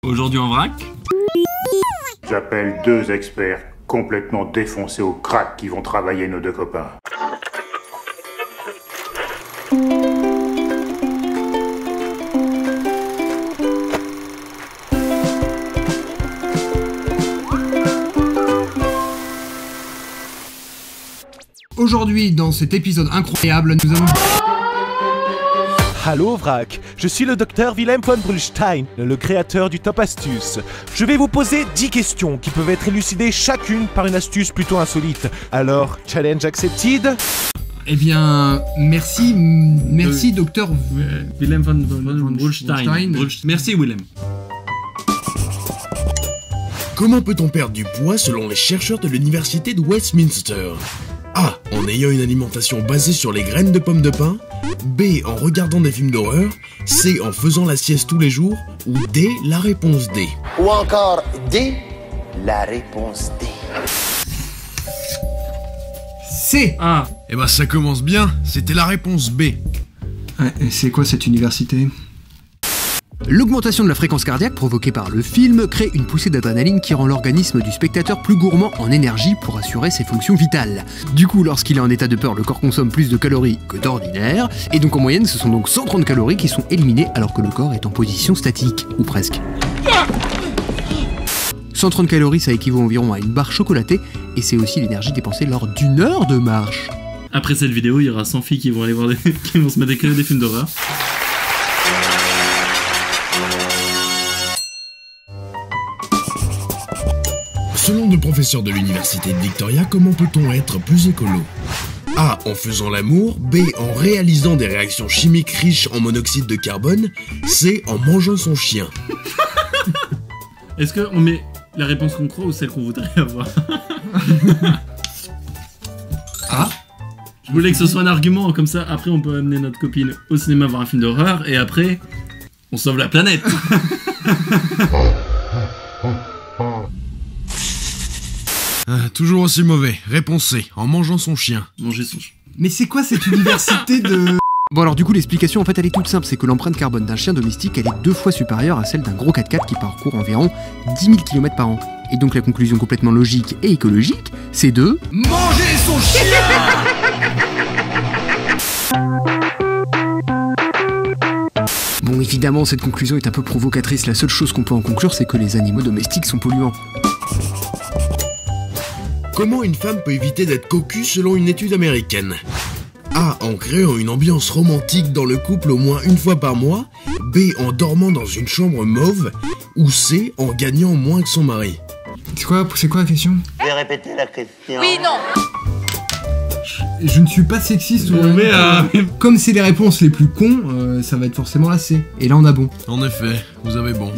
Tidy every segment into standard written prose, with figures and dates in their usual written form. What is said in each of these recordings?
Aujourd'hui en vrac. J'appelle 2 experts complètement défoncés au crack qui vont travailler nos 2 copains. Aujourd'hui, dans cet épisode incroyable, nous allons... Hallo Vrac, je suis le docteur Wilhelm von Brühlstein, le créateur du Top Astuce. Je vais vous poser 10 questions qui peuvent être élucidées chacune par une astuce plutôt insolite. Alors, challenge accepted? Eh bien, merci docteur... Wilhelm von Brühlstein. Merci Willem. Comment peut-on perdre du poids selon les chercheurs de l'université de Westminster? A. En ayant une alimentation basée sur les graines de pommes de pin. B. En regardant des films d'horreur. C. En faisant la sieste tous les jours. Ou D. La réponse D. Ou encore D. La réponse D. C. Ah. Eh ben ça commence bien, c'était la réponse B. Ouais, et c'est quoi cette université? L'augmentation de la fréquence cardiaque provoquée par le film crée une poussée d'adrénaline qui rend l'organisme du spectateur plus gourmand en énergie pour assurer ses fonctions vitales. Du coup, lorsqu'il est en état de peur, le corps consomme plus de calories que d'ordinaire, et donc en moyenne, ce sont donc 130 calories qui sont éliminées alors que le corps est en position statique, ou presque. 130 calories, ça équivaut environ à une barre chocolatée, et c'est aussi l'énergie dépensée lors d'une heure de marche. Après cette vidéo, il y aura 100 filles qui vont aller voir qui vont se mettre des films d'horreur. Selon deux professeurs de l'université de Victoria, comment peut-on être plus écolo? A. En faisant l'amour. B. En réalisant des réactions chimiques riches en monoxyde de carbone. C. En mangeant son chien. Est-ce qu'on met la réponse qu'on croit ou celle qu'on voudrait avoir? A. Je voulais que ce soit un argument, comme ça, après on peut amener notre copine au cinéma voir un film d'horreur, et après, on sauve la planète. Toujours aussi mauvais, réponse C, en mangeant son chien. Manger son chien. Mais c'est quoi cette université de... Bon alors du coup l'explication en fait elle est toute simple, c'est que l'empreinte carbone d'un chien domestique elle est 2 fois supérieure à celle d'un gros 4x4 qui parcourt environ 10 000 km par an. Et donc la conclusion complètement logique et écologique, c'est de... Manger son chien. Bon évidemment cette conclusion est un peu provocatrice, la seule chose qu'on peut en conclure c'est que les animaux domestiques sont polluants. Comment une femme peut éviter d'être cocu selon une étude américaine? A. En créant une ambiance romantique dans le couple au moins une fois par mois. B. En dormant dans une chambre mauve. Ou C. En gagnant moins que son mari. C'est quoi la question? Je vais répéter la question. Oui, non. Je ne suis pas sexiste, Mais comme c'est les réponses les plus cons, ça va être forcément la C. Et là on a bon. En effet, vous avez bon.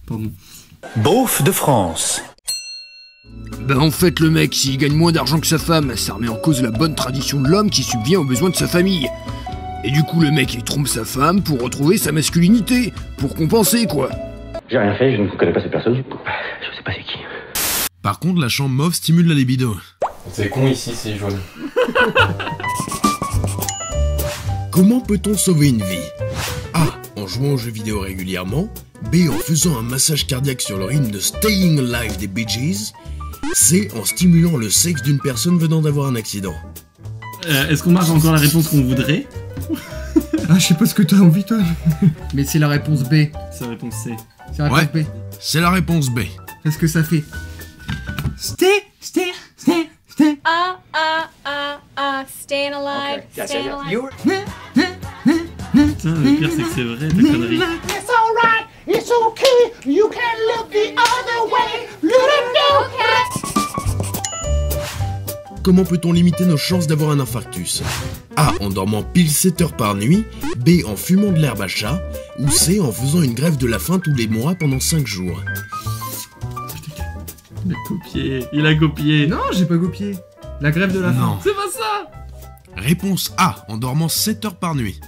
Pardon. Beauf de France. Bah en fait le mec s'il gagne moins d'argent que sa femme, ça remet en cause la bonne tradition de l'homme qui subvient aux besoins de sa famille. Et du coup le mec il trompe sa femme pour retrouver sa masculinité, pour compenser quoi. J'ai rien fait, je ne connais pas cette personne, je sais pas c'est qui. Par contre, la chambre mauve stimule la libido. C'est con ici, c'est jaune. Comment peut-on sauver une vie? A. En jouant aux jeux vidéo régulièrement. B. En faisant un massage cardiaque sur le rythme de Staying Alive des Bee Gees. C. En stimulant le sexe d'une personne venant d'avoir un accident. Est-ce qu'on marque encore la réponse qu'on voudrait? Ah je sais pas ce que t'as envie toi. Mais c'est la réponse B. C'est la réponse C. C'est la réponse B. C'est la réponse B. Parce que ça fait... Stay. Staying alive, staying alive. Putain, le pire c'est que c'est vrai, ta connerie. It's alright, it's okay, you can look the other way, little Comment peut-on limiter nos chances d'avoir un infarctus? A. En dormant pile 7 heures par nuit. B. En fumant de l'herbe à chat. Ou C. En faisant une grève de la faim tous les mois pendant 5 jours. Il a copié. Non j'ai pas copié. La grève de la faim. Non. C'est pas ça. Réponse A, en dormant 7 heures par nuit.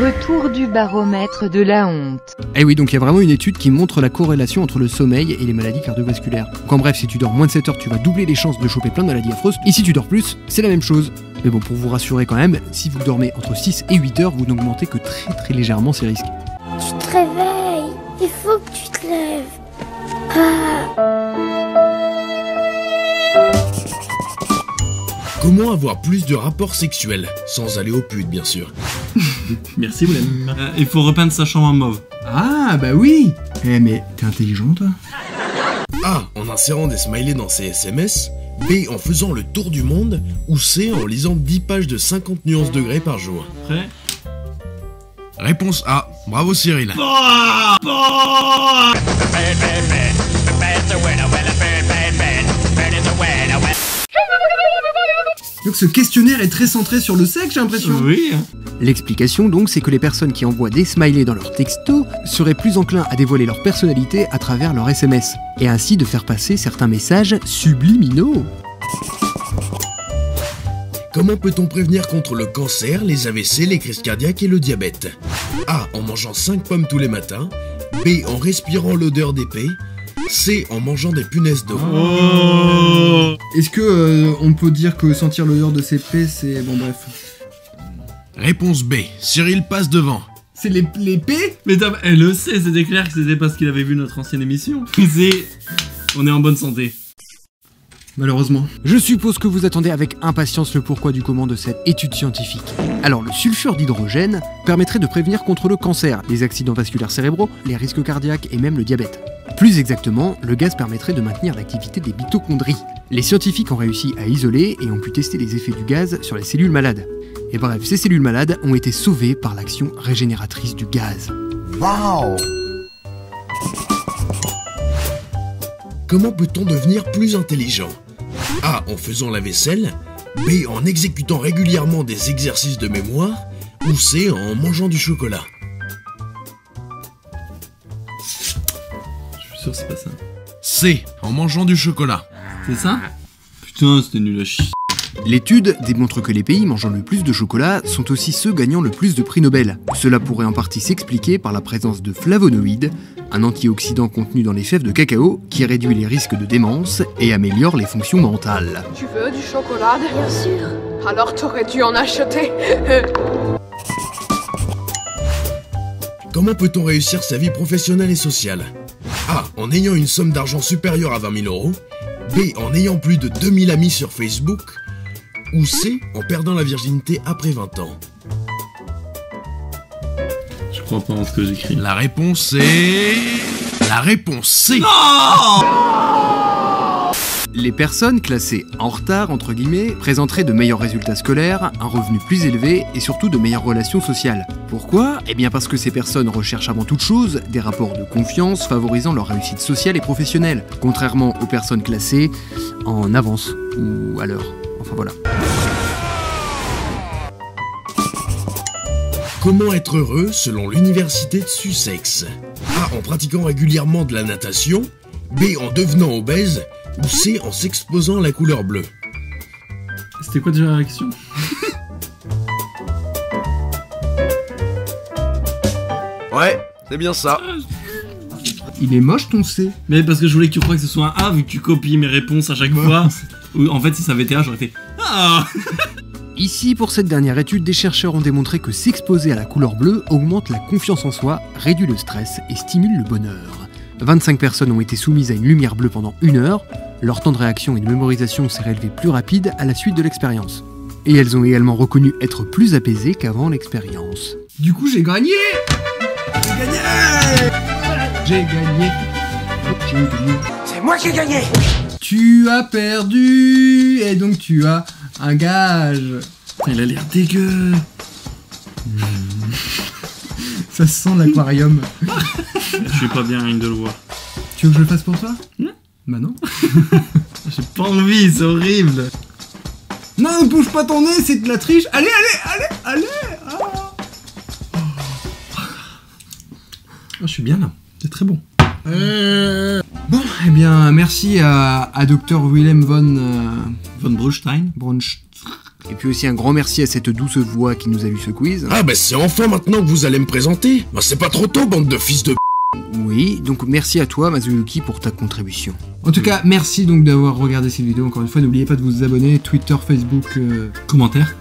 Retour du baromètre de la honte. Et oui, donc il y a vraiment une étude qui montre la corrélation entre le sommeil et les maladies cardiovasculaires. Donc en bref, si tu dors moins de 7 heures, tu vas doubler les chances de choper plein de maladies affreuses. Et si tu dors plus, c'est la même chose. Mais bon, pour vous rassurer quand même, si vous dormez entre 6 et 8 heures, vous n'augmentez que très légèrement ces risques. Tu te réveilles, il faut que tu te lèves. Comment avoir plus de rapports sexuels, sans aller au pute bien sûr. Merci Willem. Il faut repeindre sa chambre en mauve. Ah bah oui. Eh mais t'es intelligent toi. A. En insérant des smileys dans ses SMS. B. En faisant le tour du monde. Ou C. En lisant 10 pages de 50 nuances degrés par jour. Prêt? Réponse A. Bravo Cyril. Donc ce questionnaire est très centré sur le sexe, j'ai l'impression. Oui. L'explication donc, c'est que les personnes qui envoient des smileys dans leurs textos seraient plus enclins à dévoiler leur personnalité à travers leur SMS, et ainsi de faire passer certains messages subliminaux. Comment peut-on prévenir contre le cancer, les AVC, les crises cardiaques et le diabète? A. En mangeant 5 pommes tous les matins. B. En respirant l'odeur d'épée. C. En mangeant des punaises d'eau. Est-ce que on peut dire que sentir l'odeur de ses plaies, c'est... Bon bref. Réponse B. Cyril passe devant. C'est les plaies? Mais elle le sait, c'était clair que c'était parce qu'il avait vu notre ancienne émission. On est en bonne santé. Malheureusement. Je suppose que vous attendez avec impatience le pourquoi du comment de cette étude scientifique. Alors, le sulfure d'hydrogène permettrait de prévenir contre le cancer, les accidents vasculaires cérébraux, les risques cardiaques et même le diabète. Plus exactement, le gaz permettrait de maintenir l'activité des mitochondries. Les scientifiques ont réussi à isoler et ont pu tester les effets du gaz sur les cellules malades. Et bref, ces cellules malades ont été sauvées par l'action régénératrice du gaz. Waouh! Comment peut-on devenir plus intelligent? A. En faisant la vaisselle. B. En exécutant régulièrement des exercices de mémoire. Ou C. En mangeant du chocolat. Je suis sûr que c'est pas ça. C. En mangeant du chocolat. C'est ça? Putain, c'était nul à chier. L'étude démontre que les pays mangeant le plus de chocolat sont aussi ceux gagnant le plus de prix Nobel. Cela pourrait en partie s'expliquer par la présence de flavonoïdes, un antioxydant contenu dans les fèves de cacao qui réduit les risques de démence et améliore les fonctions mentales. Tu veux du chocolat? Bien sûr. Alors t'aurais dû en acheter. Comment peut-on réussir sa vie professionnelle et sociale? A. En ayant une somme d'argent supérieure à 20 000 euros. B. En ayant plus de 2000 amis sur Facebook. Ou C. En perdant la virginité après 20 ans. Je crois pas en ce que j'écris. La réponse est... La réponse C. Les personnes classées en retard, entre guillemets, présenteraient de meilleurs résultats scolaires, un revenu plus élevé et surtout de meilleures relations sociales. Pourquoi? Eh bien parce que ces personnes recherchent avant toute chose des rapports de confiance favorisant leur réussite sociale et professionnelle, contrairement aux personnes classées en avance ou à l'heure. Enfin voilà. Comment être heureux selon l'université de Sussex? A. En pratiquant régulièrement de la natation. B. En devenant obèse. Ou C. En s'exposant à la couleur bleue. C'était quoi déjà la réaction? Ouais, c'est bien ça. Il est moche ton C. Mais parce que je voulais que tu crois que ce soit un A vu que tu copies mes réponses à chaque fois. En fait, si ça avait été A, j'aurais fait Ah. Ici, pour cette dernière étude, des chercheurs ont démontré que s'exposer à la couleur bleue augmente la confiance en soi, réduit le stress et stimule le bonheur. 25 personnes ont été soumises à une lumière bleue pendant 1 heure. Leur temps de réaction et de mémorisation s'est relevé plus rapide à la suite de l'expérience. Et elles ont également reconnu être plus apaisées qu'avant l'expérience. Du coup, j'ai gagné! J'ai gagné! C'est moi qui ai gagné! Tu as perdu! Et donc tu as un gage! Il a l'air dégueu! Ça sent l'aquarium. Je suis pas bien rien que de le voir. Tu veux que je le fasse pour toi? Bah non. J'ai pas envie, c'est horrible. Non, ne bouge pas ton nez, c'est de la triche. Allez, allez. Je suis bien là, c'est très bon. Bon, eh bien, merci à Dr. Willem von Braunstein. Et puis aussi un grand merci à cette douce voix qui nous a lu ce quiz. Ah bah c'est enfin maintenant que vous allez me présenter. Bah c'est pas trop tôt, bande de fils de... Oui, donc merci à toi Mazuyuki pour ta contribution. En tout cas, merci donc d'avoir regardé cette vidéo. Encore une fois, n'oubliez pas de vous abonner, Twitter, Facebook, commentaires.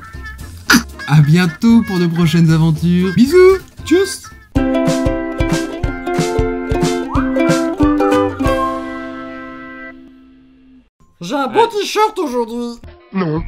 À bientôt pour de prochaines aventures. Bisous. Tchuss. J'ai un beau t-shirt aujourd'hui. Non.